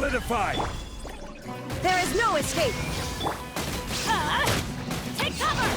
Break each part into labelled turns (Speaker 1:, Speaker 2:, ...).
Speaker 1: solidified!
Speaker 2: There is no escape!
Speaker 3: Take cover!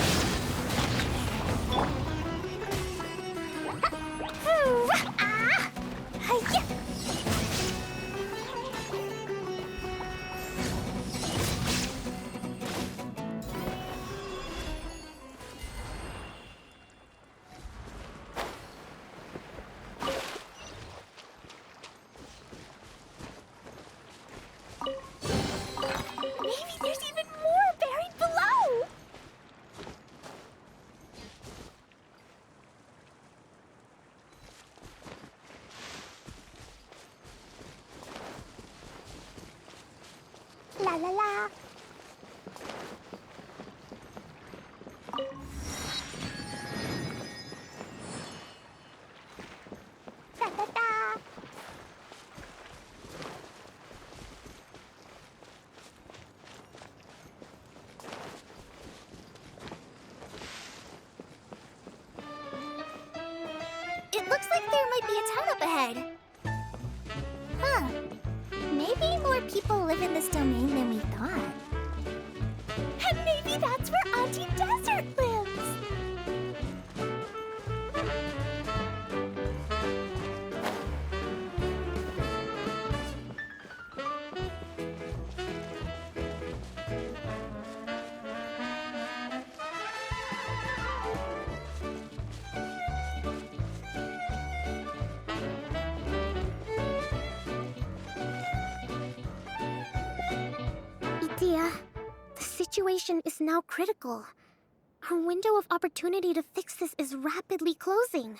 Speaker 4: Maybe there's even more buried below! La la la! Da da da! It looks like there might be a town up ahead. Huh. Maybe more people live in this domain than we thought. And maybe that's where Auntie Desert lives! Idea, the situation is now critical. Our window of opportunity to fix this is rapidly closing.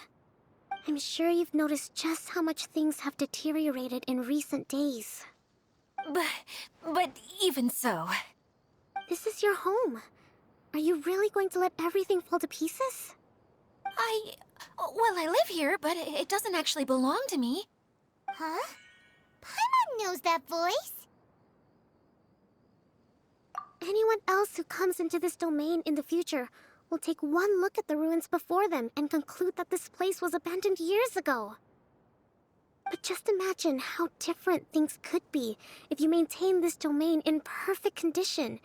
Speaker 4: I'm sure you've noticed just how much things have deteriorated in recent days.
Speaker 3: But even so...
Speaker 4: This is your home. Are you really going to let everything fall to pieces?
Speaker 3: Well, I live here, but it doesn't actually belong to me.
Speaker 4: Huh? Paimon knows that voice. Anyone else who comes into this domain in the future will take one look at the ruins before them and conclude that this place was abandoned years ago. But just imagine how different things could be if you maintain this domain in perfect condition.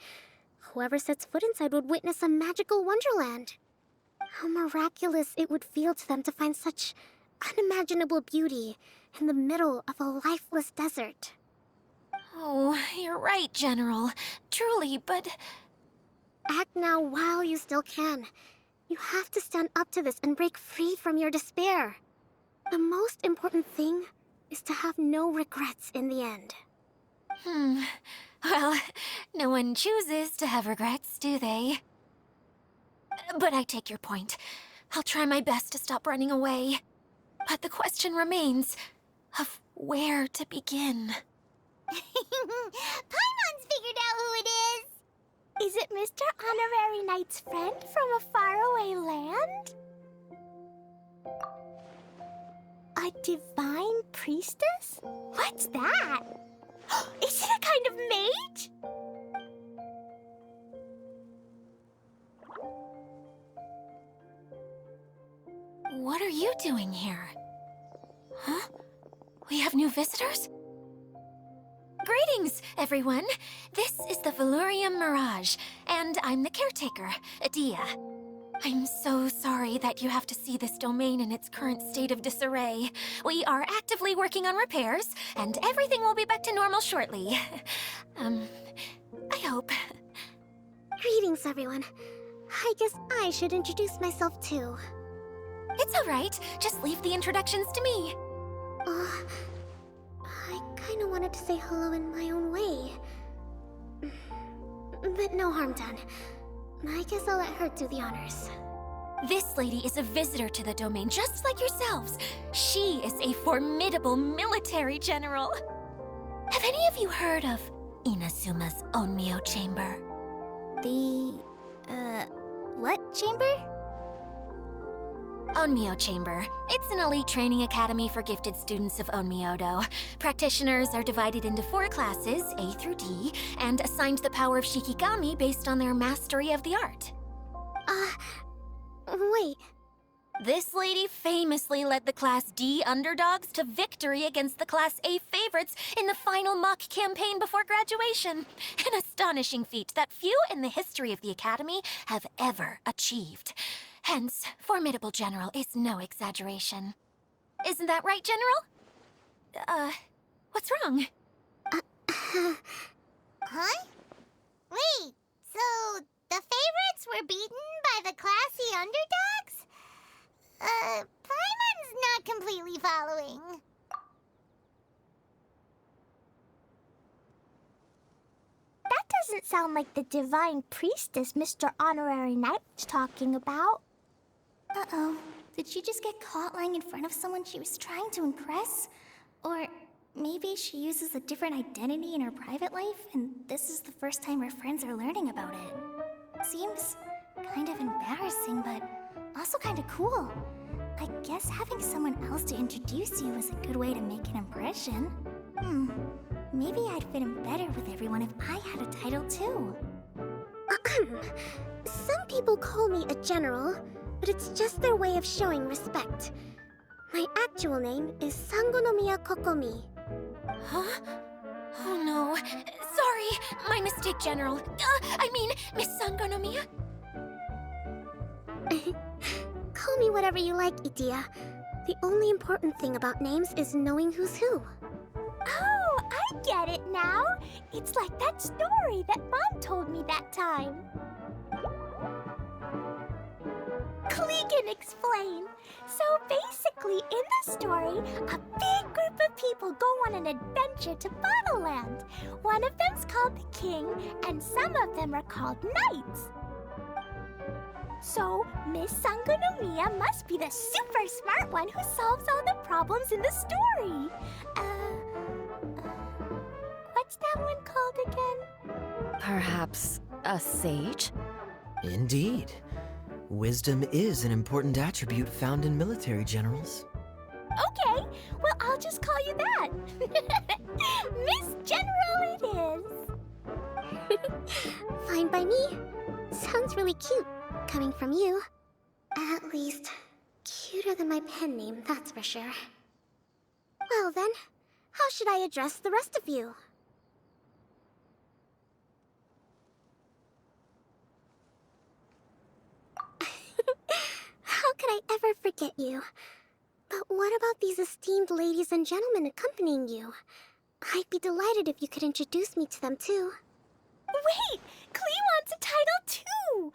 Speaker 4: Whoever sets foot inside would witness a magical wonderland. How miraculous it would feel to them to find such unimaginable beauty in the middle of a lifeless desert.
Speaker 3: Oh, you're right, General. Truly, but...
Speaker 4: Act now while you still can. You have to stand up to this and break free from your despair. The most important thing is to have no regrets in the end.
Speaker 3: Well, no one chooses to have regrets, do they? But I take your point. I'll try my best to stop running away. But the question remains of where to begin.
Speaker 4: Paimon's figured out who it is! Is it Mr. Honorary Knight's friend from a faraway land? A divine priestess? What's that? Is it a kind of mage?
Speaker 3: What are you doing here? Huh? We have new visitors? Greetings, everyone! This is the Valurium Mirage, and I'm the caretaker, Adia. I'm so sorry that you have to see this domain in its current state of disarray. We are actively working on repairs, and everything will be back to normal shortly. I hope.
Speaker 4: Greetings, everyone. I guess I should introduce myself too.
Speaker 3: It's all right. Just leave the introductions to me.
Speaker 4: I kinda wanted to say hello in my own way. But no harm done. I guess I'll let her do the honors.
Speaker 3: This lady is a visitor to the domain, just like yourselves. She is a formidable military general. Have any of you heard of Inazuma's Onmyo Chamber?
Speaker 4: What chamber?
Speaker 3: Onmyo Chamber. It's an elite training academy for gifted students of Onmyodo. Practitioners are divided into 4 classes, A through D, and assigned the power of Shikigami based on their mastery of the art.
Speaker 4: Wait.
Speaker 3: This lady famously led the Class D underdogs to victory against the Class A favorites in the final mock campaign before graduation. An astonishing feat that few in the history of the Academy have ever achieved. Hence, formidable general is no exaggeration. Isn't that right, General? What's wrong?
Speaker 1: Huh? Wait, so the favorites were beaten by the classy underdogs? Paimon's not completely following.
Speaker 4: That doesn't sound like the divine priestess Mr. Honorary Knight was talking about.
Speaker 1: Uh-oh. Did she just get caught lying in front of someone she was trying to impress? Or maybe she uses a different identity in her private life, and this is the first time her friends are learning about it. Seems kind of embarrassing, but also kind of cool. I guess having someone else to introduce you is a good way to make an impression. Maybe I'd fit in better with everyone if I had a title too.
Speaker 4: Some people call me a general, but it's just their way of showing respect. My actual name is Sangonomiya Kokomi.
Speaker 3: Huh? Oh no. Sorry, my mistake, General. I mean, Miss Sangonomiya.
Speaker 4: Call me whatever you like, Itia. The only important thing about names is knowing who's who.
Speaker 5: Oh, I get it now. It's like that story that Mom told me that time. Klee can explain. So basically, in the story, a big group of people go on an adventure to Bottleland. One of them's called the King, and some of them are called Knights. So, Miss Sangonomiya must be the super smart one who solves all the problems in the story. What's that one called again?
Speaker 2: Perhaps a sage?
Speaker 6: Indeed. Wisdom is an important attribute found in military generals.
Speaker 5: Okay, well, I'll just call you that. Miss General it is.
Speaker 4: Fine by me. Sounds really cute, coming from you. At least, cuter than my pen name, that's for sure. Well then, how should I address the rest of you? How could I ever forget you? But what about these esteemed ladies and gentlemen accompanying you? I'd be delighted if you could introduce me to them too.
Speaker 5: Wait, Klee wants a title too.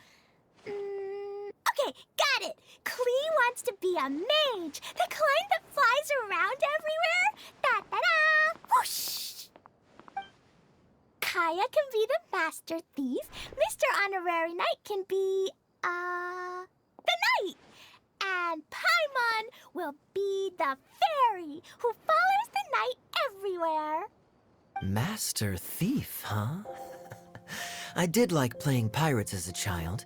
Speaker 5: Okay, got it. Klee wants to be a mage, the kind that flies around everywhere. Da-da-da! Whoosh! Kaya can be the master thief. Mr. Honorary Knight can be, the knight. And Paimon will be the fairy who follows the knight everywhere.
Speaker 6: Master Thief, huh? I did like playing pirates as a child,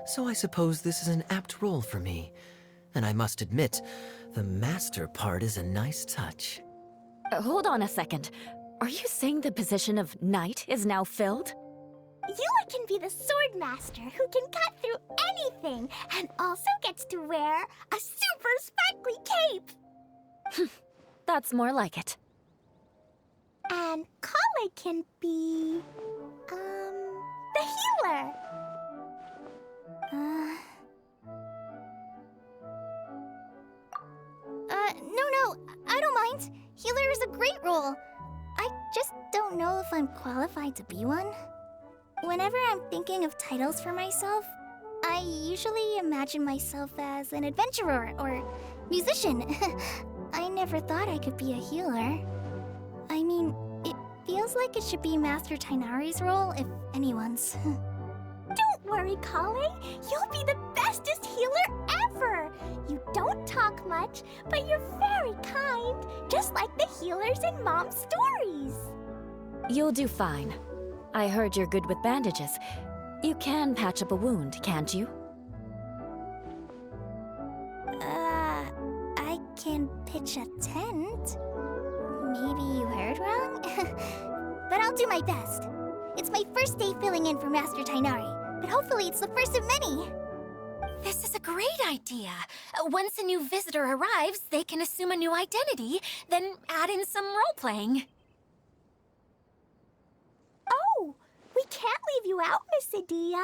Speaker 6: so I suppose this is an apt role for me. And I must admit, the master part is a nice touch.
Speaker 2: Hold on a second. Are you saying the position of knight is now filled?
Speaker 5: Yula can be the sword master who can cut through anything and also gets to wear a super sparkly cape.
Speaker 2: That's more like it.
Speaker 5: And Kale can be, the healer.
Speaker 1: No, I don't mind. Healer is a great role. I just don't know if I'm qualified to be one. Whenever I'm thinking of titles for myself, I usually imagine myself as an adventurer or musician. I never thought I could be a healer. I mean, it feels like it should be Master Tainari's role, if anyone's.
Speaker 5: Don't worry, Kale. You'll be the bestest healer ever. You don't talk much, but you're very kind, just like the healers in Mom's stories.
Speaker 2: You'll do fine. I heard you're good with bandages. You can patch up a wound, can't you?
Speaker 1: I can pitch a tent. Maybe you heard wrong? But I'll do my best. It's my first day filling in for Master Tainari, but hopefully it's the first of many.
Speaker 3: This is a great idea. Once a new visitor arrives, they can assume a new identity, then add in some role-playing.
Speaker 5: Oh, we can't leave you out, Miss Adia.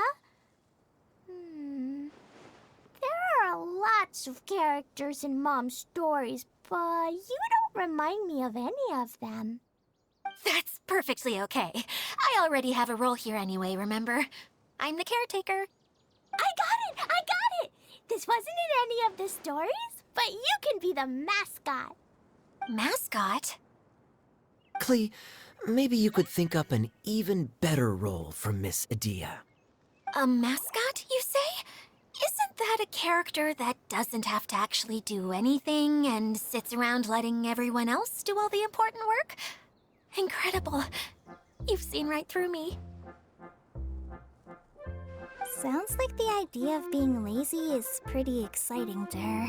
Speaker 5: There are lots of characters in Mom's stories, but you don't remind me of any of them.
Speaker 3: That's perfectly okay. I already have a role here anyway, remember? I'm the caretaker.
Speaker 5: I got it! This wasn't in any of the stories, but you can be the mascot.
Speaker 3: Mascot?
Speaker 6: Klee, maybe you could think up an even better role for Miss Adia.
Speaker 3: A mascot, you say? Isn't that a character that doesn't have to actually do anything and sits around letting everyone else do all the important work? Incredible. You've seen right through me.
Speaker 1: Sounds like the idea of being lazy is pretty exciting to her.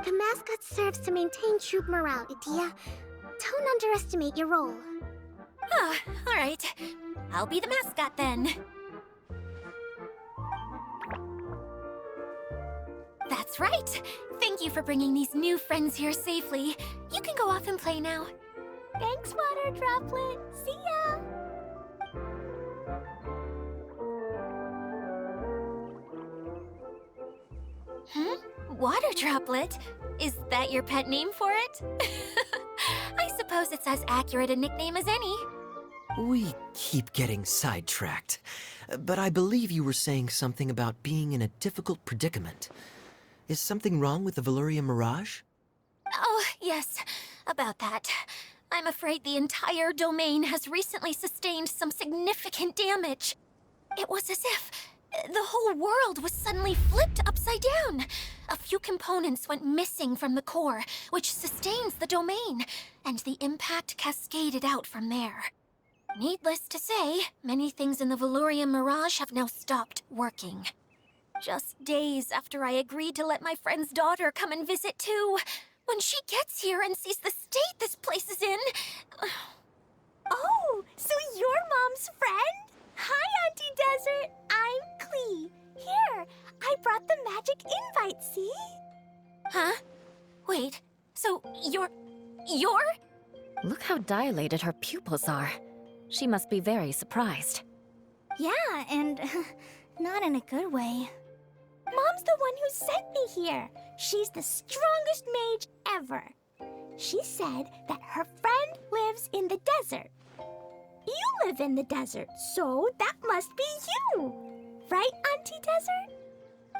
Speaker 4: The mascot serves to maintain troop morale, Adia. Don't underestimate your role.
Speaker 3: Ah, all right. I'll be the mascot then. That's right. Thank you for bringing these new friends here safely. You can go off and play now.
Speaker 5: Thanks, Water Droplet. See ya!
Speaker 3: Water Droplet? Is that your pet name for it? I suppose it's as accurate a nickname as any.
Speaker 6: We keep getting sidetracked, but I believe you were saying something about being in a difficult predicament. Is something wrong with the Veluria Mirage?
Speaker 3: Oh, yes, about that. I'm afraid the entire domain has recently sustained some significant damage. It was as if the whole world was suddenly flipped upside down. A few components went missing from the core, which sustains the domain, and the impact cascaded out from there. Needless to say, many things in the Veluria Mirage have now stopped working. Just days after I agreed to let my friend's daughter come and visit too. When she gets here and sees the state this place is in...
Speaker 5: Oh, so you're Mom's friend? Hi, Auntie Desert. I'm Klee. Here, I brought the magic invite, see?
Speaker 3: Huh? Wait, so you're...
Speaker 2: Look how dilated her pupils are. She must be very surprised.
Speaker 1: Yeah, and not in a good way.
Speaker 5: Mom's the one who sent me here. She's the strongest mage ever. She said that her friend lives in the desert. You live in the desert, so that must be you. Right, Auntie Desert?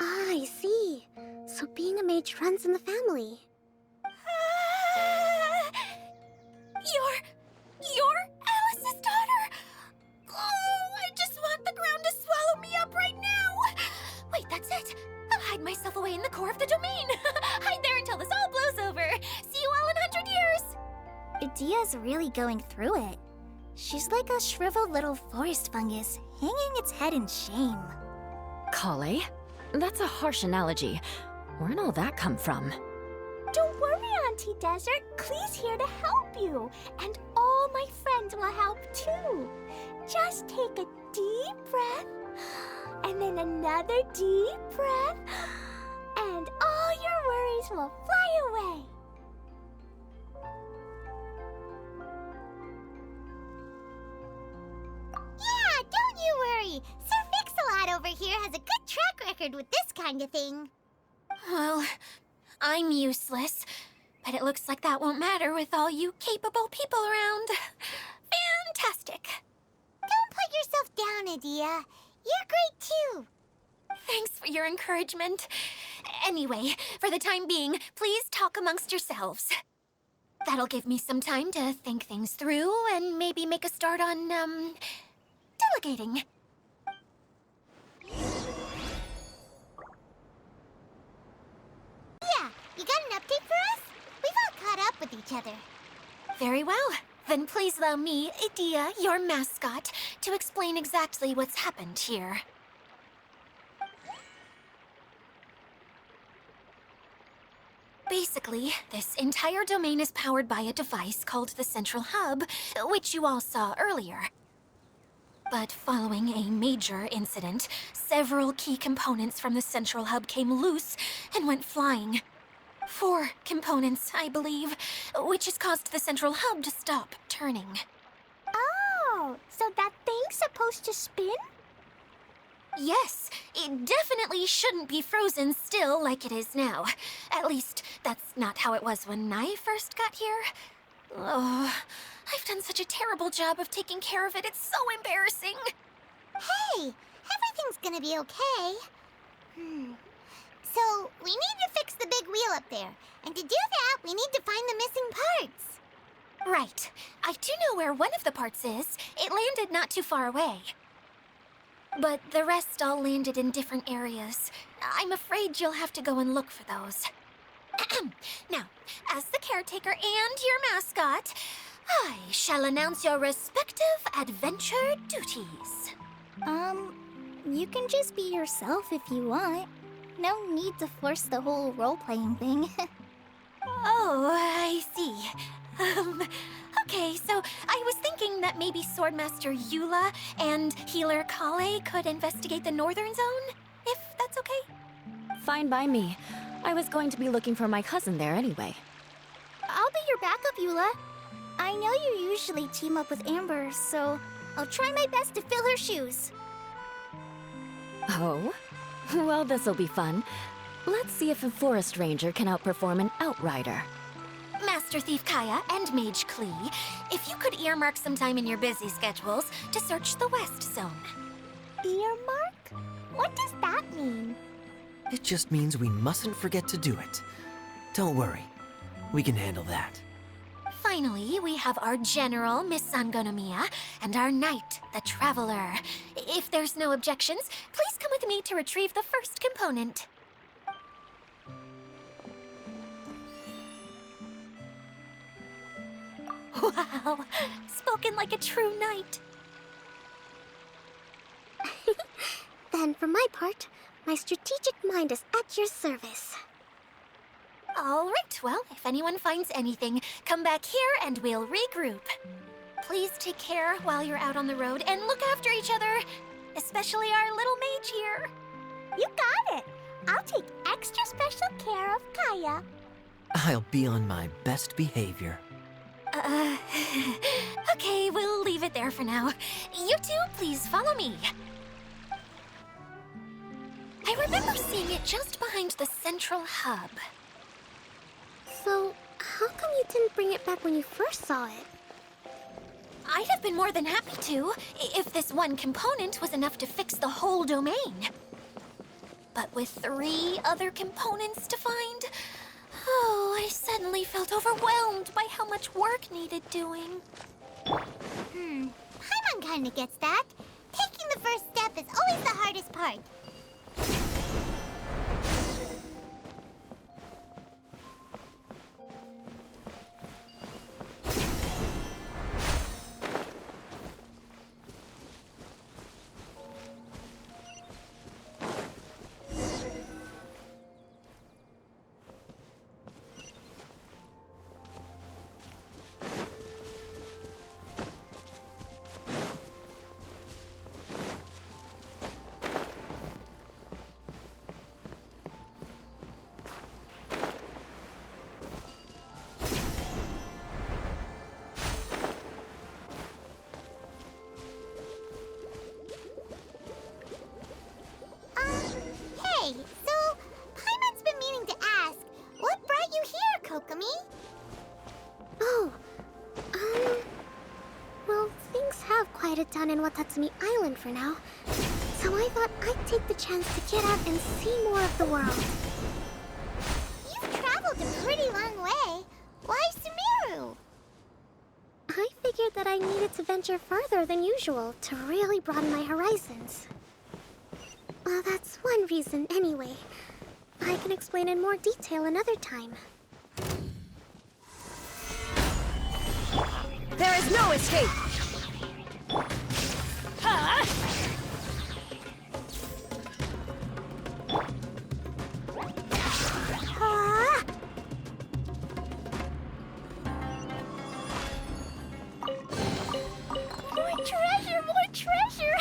Speaker 4: Ah, I see. So being a mage runs in the family.
Speaker 3: You're Alice's daughter! Oh, I just want the ground to swallow me up right now! Wait, that's it! I'll hide myself away in the core of the domain! Hide there until this all blows over! See you all in 100 years!
Speaker 1: Adia's really going through it. She's like a shriveled little forest fungus, hanging its head in shame.
Speaker 2: Kale? That's a harsh analogy. Where'd all that come from?
Speaker 5: Don't worry, Auntie Desert. Klee's here to help you. And all my friends will help too. Just take a deep breath, and then another deep breath, and all your worries will fly away.
Speaker 7: Yeah, don't you worry. Sir Fix-a-Lot over here has a good track record with this kind of thing.
Speaker 3: Well, I'm useless, but it looks like that won't matter with all you capable people around. Fantastic!
Speaker 7: Don't put yourself down, Adia. You're great too.
Speaker 3: Thanks for your encouragement. Anyway, for the time being, please talk amongst yourselves. That'll give me some time to think things through and maybe make a start on, delegating.
Speaker 7: Yeah, you got an update for us? We've all caught up with each other.
Speaker 3: Very well. Then please allow me, Adia, your mascot, to explain exactly what's happened here. Basically, this entire domain is powered by a device called the Central Hub, which you all saw earlier. But following a major incident, several key components from the central hub came loose and went flying. 4 components, I believe, which has caused the central hub to stop turning.
Speaker 5: Oh, so that thing's supposed to spin?
Speaker 3: Yes, it definitely shouldn't be frozen still like it is now. At least, that's not how it was when I first got here. Oh, I've done such a terrible job of taking care of it. It's so embarrassing.
Speaker 7: Hey, everything's gonna be okay. So, we need to fix the big wheel up there. And to do that, we need to find the missing parts.
Speaker 3: Right. I do know where one of the parts is. It landed not too far away. But the rest all landed in different areas. I'm afraid you'll have to go and look for those. Now, as the caretaker and your mascot, I shall announce your respective adventure duties.
Speaker 1: You can just be yourself if you want. No need to force the whole role-playing thing.
Speaker 3: Oh, I see. Okay, so I was thinking that maybe Swordmaster Eula and Healer Kale could investigate the northern zone, if that's okay?
Speaker 2: Fine by me. I was going to be looking for my cousin there anyway.
Speaker 1: I'll be your backup, Eula. I know you usually team up with Amber, so I'll try my best to fill her shoes.
Speaker 2: Oh? Well, this'll be fun. Let's see if a forest ranger can outperform an outrider.
Speaker 3: Master Thief Kaya and Mage Klee, if you could earmark some time in your busy schedules to search the West Zone.
Speaker 5: Earmark? What does that mean?
Speaker 6: It just means we mustn't forget to do it. Don't worry. We can handle that.
Speaker 3: Finally, we have our General, Miss Sangonomiya, and our Knight, the Traveler. If there's no objections, please come with me to retrieve the first component. Wow, spoken like a true knight.
Speaker 4: Then, for my part, my strategic mind is at your service.
Speaker 3: All right, well, if anyone finds anything, come back here and we'll regroup. Please take care while you're out on the road and look after each other, especially our little mage here.
Speaker 5: You got it. I'll take extra special care of Kaya.
Speaker 6: I'll be on my best behavior.
Speaker 3: Okay, we'll leave it there for now. You two, please follow me. I remember seeing it just behind the central hub.
Speaker 4: So, how come you didn't bring it back when you first saw it?
Speaker 3: I'd have been more than happy to, if this one component was enough to fix the whole domain. But with 3 other components to find, oh, I suddenly felt overwhelmed by how much work needed doing.
Speaker 7: Paimon kinda gets that. Taking the first step is always the hardest part. Hey, so Paimon's been meaning to ask, what brought you here, Kokomi?
Speaker 4: Oh, well, things have quieted down in Watatsumi Island for now. So I thought I'd take the chance to get out and see more of the world.
Speaker 7: You've traveled a pretty long way. Why Sumeru?
Speaker 4: I figured that I needed to venture farther than usual to really broaden my horizons. Well, that's one reason anyway. I can explain in more detail another time.
Speaker 2: There is no escape!
Speaker 5: Ah! More treasure, more treasure!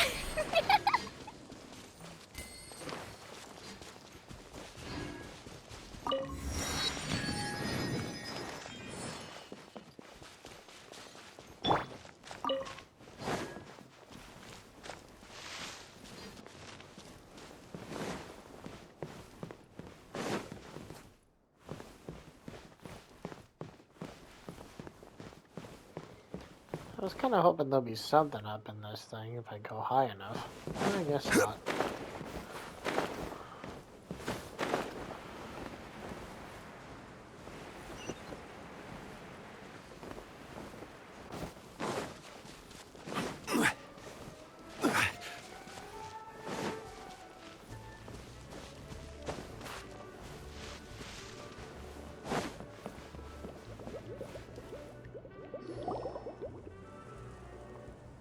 Speaker 8: I was kind of hoping there'll be something up in this thing if I go high enough. I guess not.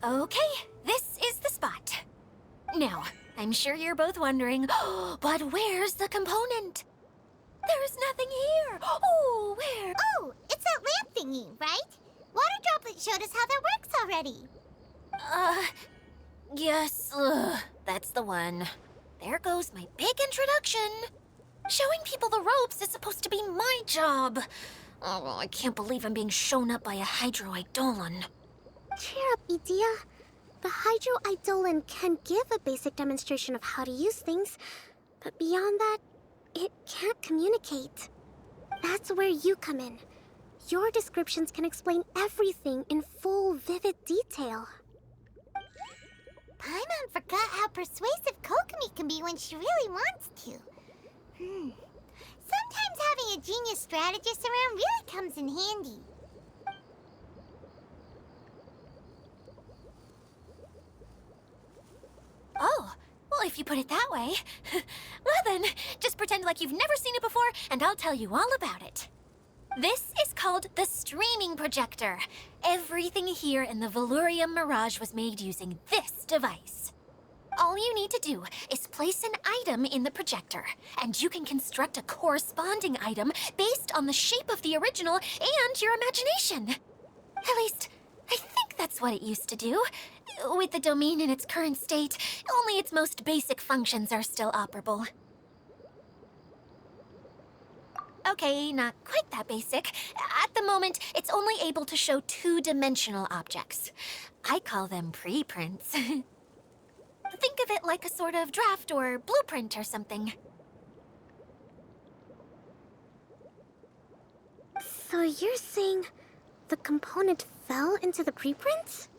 Speaker 3: Okay, this is the spot. Now, I'm sure you're both wondering, but where's the component? There's nothing here. Oh, where?
Speaker 7: Oh, it's that lamp thingy, right? Water Droplet showed us how that works already.
Speaker 3: Yes, that's the one. There goes my big introduction. Showing people the ropes is supposed to be my job. Oh, I can't believe I'm being shown up by a Hydro-Eidolon.
Speaker 4: Cheer up, Edea. The Hydro-Eidolon can give a basic demonstration of how to use things, but beyond that, it can't communicate. That's where you come in. Your descriptions can explain everything in full, vivid detail.
Speaker 7: Paimon forgot how persuasive Kokomi can be when she really wants to. Sometimes having a genius strategist around really comes in handy.
Speaker 3: Oh, well, if you put it that way. Well then, just pretend like you've never seen it before, and I'll tell you all about it. This is called the streaming projector. Everything here in the Valurium Mirage was made using this device. All you need to do is place an item in the projector, and you can construct a corresponding item based on the shape of the original and your imagination. At least, I think that's what it used to do. With the domain in its current state, only its most basic functions are still operable. Okay, not quite that basic. At the moment, it's only able to show two-dimensional objects. I call them preprints. Think of it like a sort of draft or blueprint or something.
Speaker 4: So you're saying the component fell into the preprints?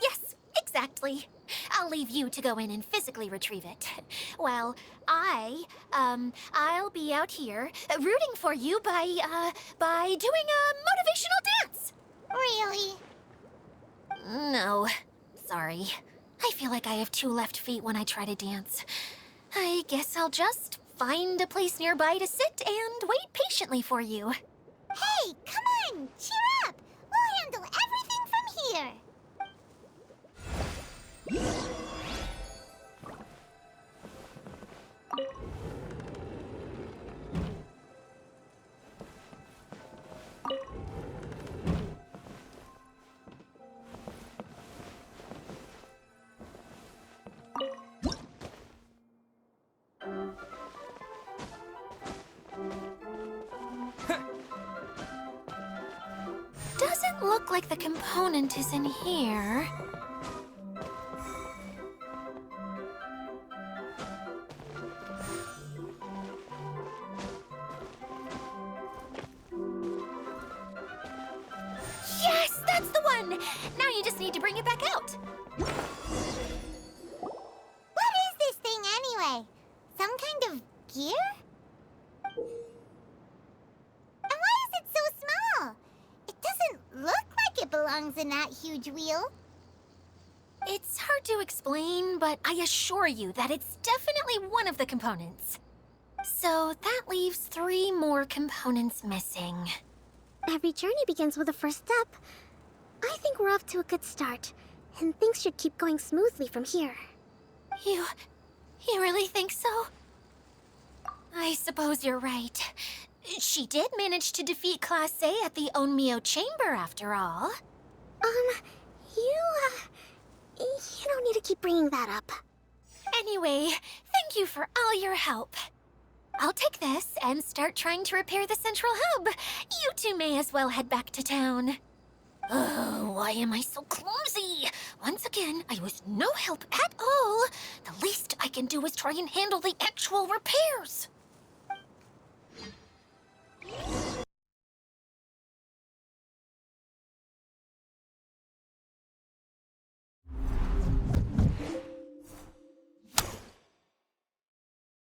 Speaker 3: Yes, exactly. I'll leave you to go in and physically retrieve it. While I'll be out here rooting for you by doing a motivational dance.
Speaker 7: Really?
Speaker 3: No, sorry. I feel like I have two left feet when I try to dance. I guess I'll just find a place nearby to sit and wait patiently for you.
Speaker 7: Hey, come on, cheer up. We'll handle everything from here.
Speaker 3: Doesn't look like the component is in here. Yes, that's the one! Now you just need to bring it back out.
Speaker 7: What is this thing anyway? Some kind of gear? And why is it so small? It doesn't look like it belongs in that huge wheel.
Speaker 3: It's hard to explain, but I assure you that it's definitely one of the components. So that leaves 3 more components missing.
Speaker 4: Every journey begins with a first step. I think we're off to a good start, and things should keep going smoothly from here.
Speaker 3: You really think so? I suppose you're right. She did manage to defeat Class A at the Onmyo Chamber, after all.
Speaker 4: You don't need to keep bringing that up.
Speaker 3: Anyway, thank you for all your help. I'll take this and start trying to repair the central hub. You two may as well head back to town. Oh, why am I so clumsy? Once again, I was no help at all. The least I can do is try and handle the actual repairs.